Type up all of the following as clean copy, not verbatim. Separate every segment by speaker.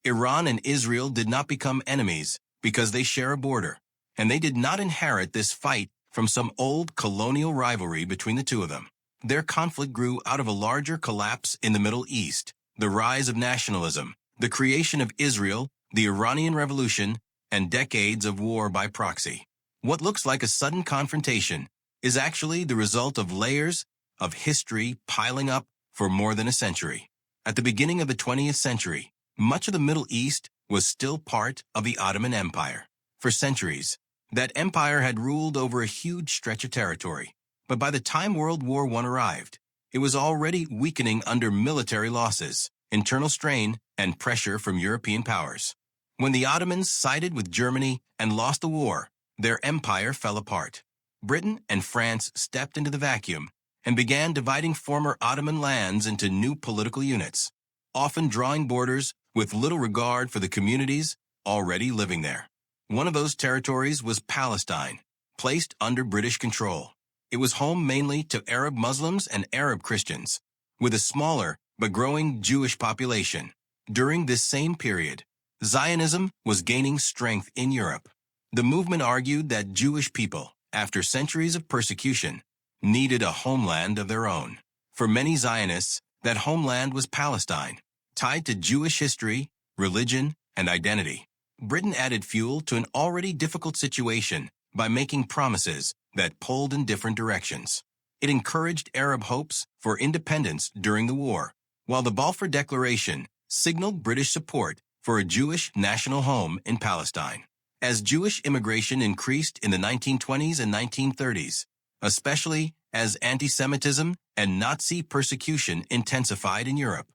Speaker 1: Iran and Israel did not become enemies because they share a border, and they did not inherit this fight from some old colonial rivalry between the two of them. Their conflict grew out of a larger collapse in the Middle East, the rise of nationalism, the creation of Israel, the Iranian Revolution, and decades of war by proxy. What looks like a sudden confrontation is actually the result of layers of history piling up for more than a century. At the beginning of the 20th century, much of the Middle East was still part of the Ottoman Empire. For centuries, that empire had ruled over a huge stretch of territory. But by the time World War I arrived, it was already weakening under military losses, internal strain, and pressure from European powers. When the Ottomans sided with Germany and lost the war, their empire fell apart. Britain and France stepped into the vacuum and began dividing former Ottoman lands into new political units, often drawing borders with little regard for the communities already living there. One of those territories was Palestine, placed under British control. It was home mainly to Arab Muslims and Arab Christians, with a smaller but growing Jewish population. During this same period, Zionism was gaining strength in Europe. The movement argued that Jewish people, after centuries of persecution, needed a homeland of their own. For many Zionists, that homeland was Palestine, tied to Jewish history, religion, and identity. Britain added fuel to an already difficult situation by making promises that pulled in different directions. It encouraged Arab hopes for independence during the war, while the Balfour Declaration signaled British support for a Jewish national home in Palestine. As Jewish immigration increased in the 1920s and 1930s, especially as anti-Semitism and Nazi persecution intensified in Europe,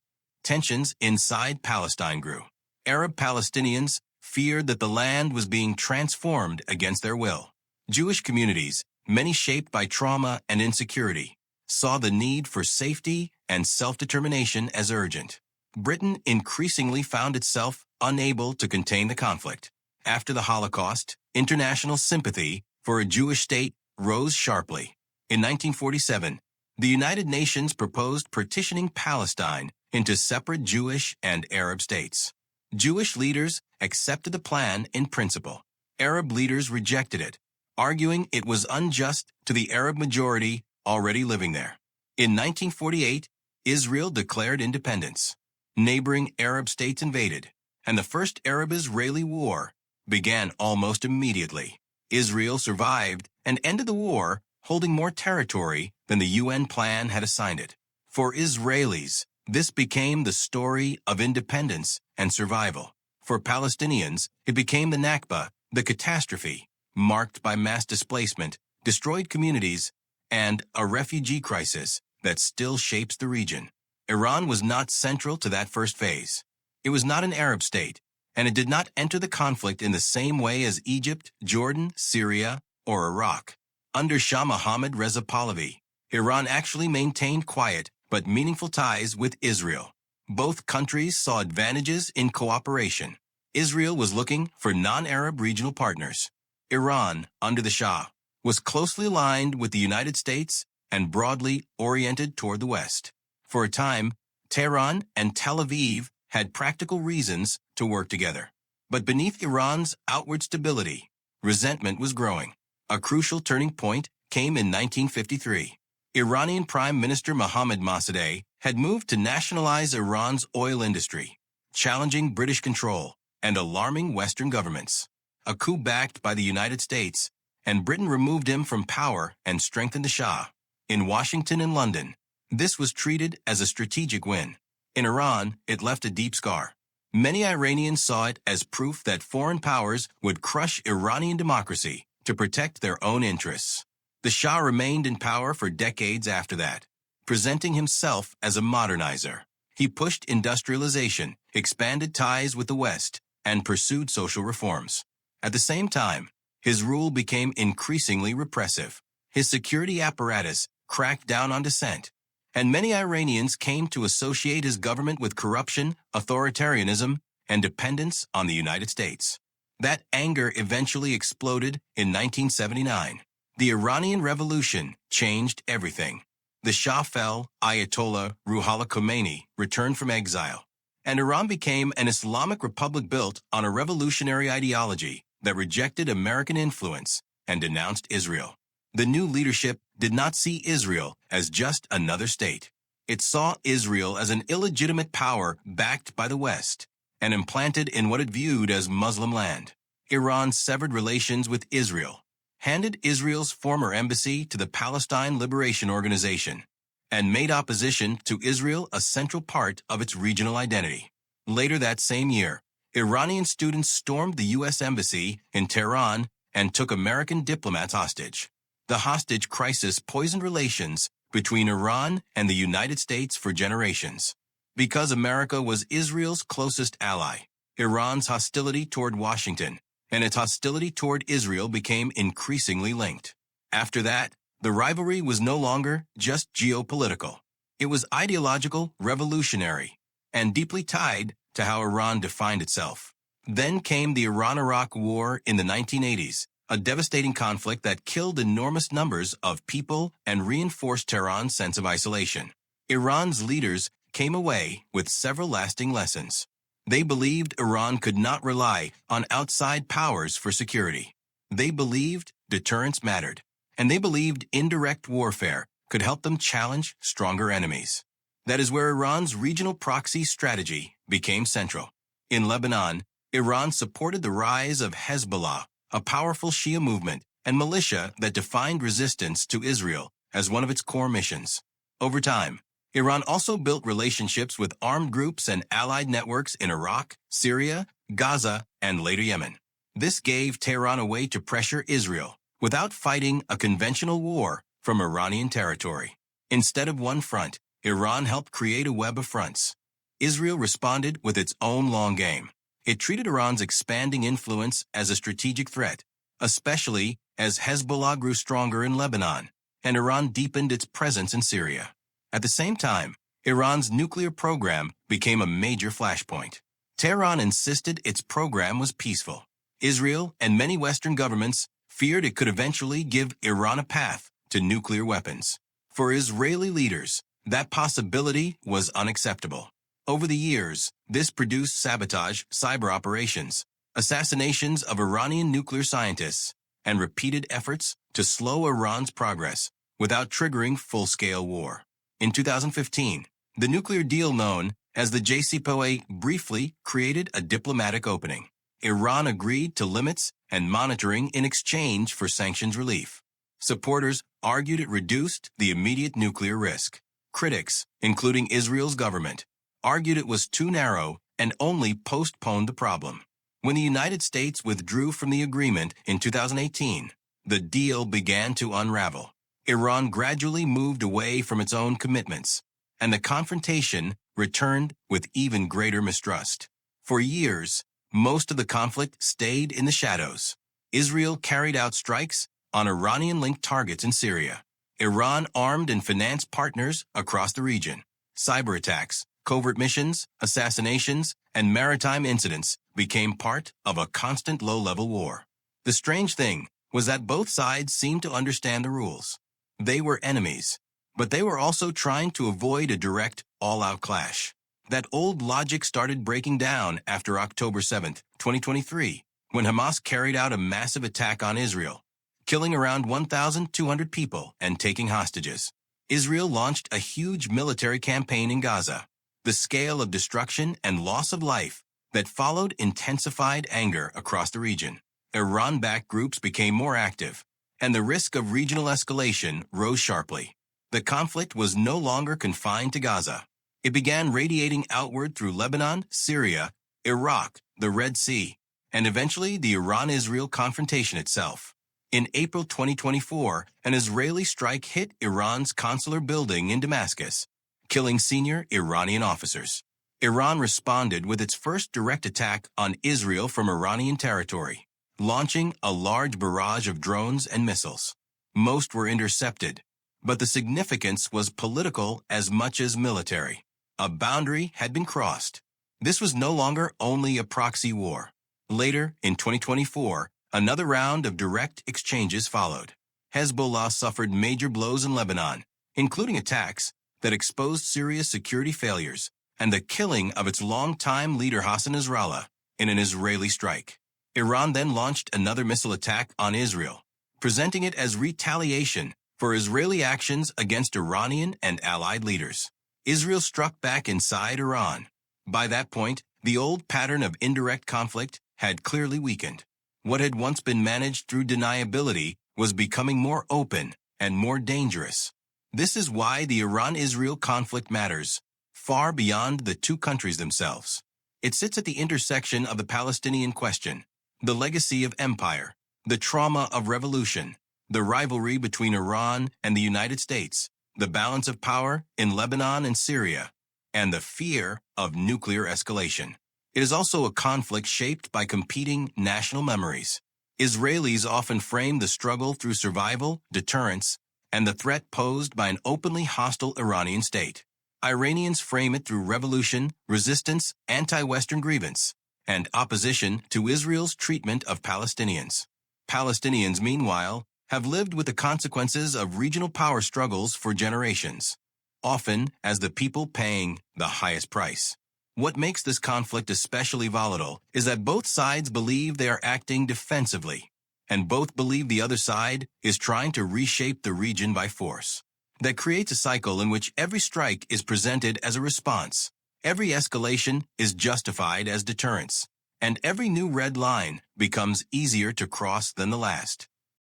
Speaker 1: tensions inside Palestine grew. Arab Palestinians feared that the land was being transformed against their will. Jewish communities, many shaped by trauma and insecurity, saw the need for safety and self-determination as urgent. Britain increasingly found itself unable to contain the conflict. After the Holocaust, international sympathy for a Jewish state rose sharply. In 1947, the United Nations proposed partitioning Palestine into separate Jewish and Arab states. Jewish leaders accepted the plan in principle. Arab leaders rejected it, arguing it was unjust to the Arab majority already living there. In 1948, Israel declared independence. Neighboring Arab states invaded, and the First Arab-Israeli War began almost immediately. Israel survived and ended the war, holding more territory than the UN plan had assigned it. For Israelis, this became the story of independence and survival. For Palestinians, it became the Nakba, the catastrophe, marked by mass displacement, destroyed communities, and a refugee crisis that still shapes the region. Iran was not central to that first phase. It was not an Arab state, and it did not enter the conflict in the same way as Egypt, Jordan, Syria, or Iraq. Under Shah Mohammad Reza Pahlavi, Iran actually maintained quiet but meaningful ties with Israel. Both countries saw advantages in cooperation. Israel was looking for non-Arab regional partners. Iran, under the Shah, was closely aligned with the United States and broadly oriented toward the West. For a time, Tehran and Tel Aviv had practical reasons to work together. But beneath Iran's outward stability, resentment was growing. A crucial turning point came in 1953. Iranian Prime Minister Mohammad Mossadegh had moved to nationalize Iran's oil industry, challenging British control and alarming Western governments. A coup backed by the United States, and Britain removed him from power and strengthened the Shah. In Washington and London, this was treated as a strategic win. In Iran, it left a deep scar. Many Iranians saw it as proof that foreign powers would crush Iranian democracy to protect their own interests. The Shah remained in power for decades after that, presenting himself as a modernizer. He pushed industrialization, expanded ties with the West, and pursued social reforms. At the same time, his rule became increasingly repressive. His security apparatus cracked down on dissent, and many Iranians came to associate his government with corruption, authoritarianism, and dependence on the United States. That anger eventually exploded in 1979. The Iranian Revolution changed everything. The Shah fell, Ayatollah Ruhollah Khomeini returned from exile, and Iran became an Islamic republic built on a revolutionary ideology that rejected American influence and denounced Israel. The new leadership did not see Israel as just another state. It saw Israel as an illegitimate power backed by the West and implanted in what it viewed as Muslim land. Iran severed relations with Israel, handed Israel's former embassy to the Palestine Liberation Organization, and made opposition to Israel a central part of its regional identity. Later that same year, Iranian students stormed the U.S. Embassy in Tehran and took American diplomats hostage. The hostage crisis poisoned relations between Iran and the United States for generations. Because America was Israel's closest ally, Iran's hostility toward Washington and its hostility toward Israel became increasingly linked. After that, the rivalry was no longer just geopolitical. It was ideological, revolutionary, and deeply tied to how Iran defined itself. Then came the Iran-Iraq War in the 1980s, a devastating conflict that killed enormous numbers of people and reinforced Tehran's sense of isolation. Iran's leaders came away with several lasting lessons. They believed Iran could not rely on outside powers for security. They believed deterrence mattered, and they believed indirect warfare could help them challenge stronger enemies. That is where Iran's regional proxy strategy became central. In Lebanon, Iran supported the rise of Hezbollah, a powerful Shia movement and militia that defined resistance to Israel as one of its core missions. Over time, Iran also built relationships with armed groups and allied networks in Iraq, Syria, Gaza, and later Yemen. This gave Tehran a way to pressure Israel without fighting a conventional war from Iranian territory. Instead of one front, Iran helped create a web of fronts. Israel responded with its own long game. It treated Iran's expanding influence as a strategic threat, especially as Hezbollah grew stronger in Lebanon and Iran deepened its presence in Syria. At the same time, Iran's nuclear program became a major flashpoint. Tehran insisted its program was peaceful. Israel and many Western governments feared it could eventually give Iran a path to nuclear weapons. For Israeli leaders, that possibility was unacceptable. Over the years, this produced sabotage, cyber operations, assassinations of Iranian nuclear scientists, and repeated efforts to slow Iran's progress without triggering full-scale war. In 2015, the nuclear deal known as the JCPOA briefly created a diplomatic opening. Iran agreed to limits and monitoring in exchange for sanctions relief. Supporters argued it reduced the immediate nuclear risk. Critics, including Israel's government, argued it was too narrow and only postponed the problem. When the United States withdrew from the agreement in 2018, the deal began to unravel. Iran gradually moved away from its own commitments, and the confrontation returned with even greater mistrust. For years, most of the conflict stayed in the shadows. Israel carried out strikes on Iranian-linked targets in Syria. Iran armed and financed partners across the region. Cyber attacks, covert missions, assassinations, and maritime incidents became part of a constant low-level war. The strange thing was that both sides seemed to understand the rules. They were enemies, but they were also trying to avoid a direct, all-out clash. That old logic started breaking down after October 7, 2023, when Hamas carried out a massive attack on Israel, killing around 1,200 people and taking hostages. Israel launched a huge military campaign in Gaza. The scale of destruction and loss of life that followed intensified anger across the region. Iran-backed groups became more active, and the risk of regional escalation rose sharply. The conflict was no longer confined to Gaza. It began radiating outward through Lebanon, Syria, Iraq, the Red Sea, and eventually the Iran-Israel confrontation itself. In April 2024, an Israeli strike hit Iran's consular building in Damascus, killing senior Iranian officers. Iran responded with its first direct attack on Israel from Iranian territory, launching a large barrage of drones and missiles. Most were intercepted, but the significance was political as much as military. A boundary had been crossed. This was no longer only a proxy war. Later, in 2024, another round of direct exchanges followed. Hezbollah suffered major blows in Lebanon, including attacks that exposed Syria's security failures and the killing of its longtime leader Hassan Nasrallah in an Israeli strike. Iran then launched another missile attack on Israel, presenting it as retaliation for Israeli actions against Iranian and allied leaders. Israel struck back inside Iran. By that point, the old pattern of indirect conflict had clearly weakened. What had once been managed through deniability was becoming more open and more dangerous. This is why the Iran-Israel conflict matters, far beyond the two countries themselves. It sits at the intersection of the Palestinian question, the legacy of empire, the trauma of revolution, the rivalry between Iran and the United States, the balance of power in Lebanon and Syria, and the fear of nuclear escalation. It is also a conflict shaped by competing national memories. Israelis often frame the struggle through survival, deterrence, and the threat posed by an openly hostile Iranian state. Iranians frame it through revolution, resistance, anti-Western grievance, and opposition to Israel's treatment of Palestinians. Palestinians, meanwhile, have lived with the consequences of regional power struggles for generations, often as the people paying the highest price. What makes this conflict especially volatile is that both sides believe they are acting defensively, and both believe the other side is trying to reshape the region by force. That creates a cycle in which every strike is presented as a response, every escalation is justified as deterrence, and every new red line becomes easier to cross than the last.